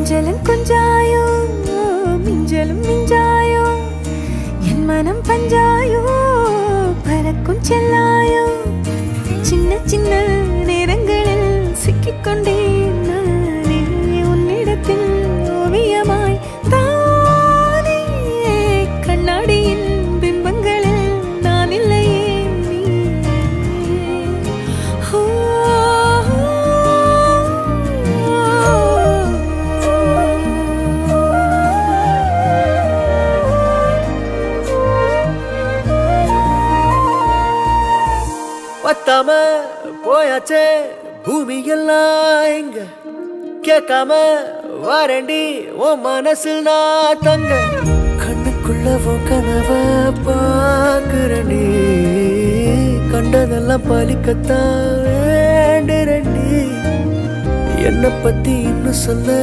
கொஞ்சலும் கொஞ்சாயோ மிஞ்சலும் மிஞ்சாயோ என் மனம் பஞ்சாயோ பறக்கும் செல்லாயோ சின்ன சின்ன நேரங்களில் சிக்கிக்கொண்டேன் நானே உன்னிடத்தில் ஓவியமாய் தானே கண்ணாடியின் பிம்பங்களில் நான் இல்லையே பத்தாம போயாச்சே பூமி எல்லாம் இங்க கேட்காம வாரண்டி உன் மனசில் நான் தங்க கண்ணுக்குள்ள உன் கனவ பாக்குறண்டி கண்டதெல்லாம் பலிக்கத்தான் வேண்டுறண்டி என்னை பத்தி இன்னும் சொல்ல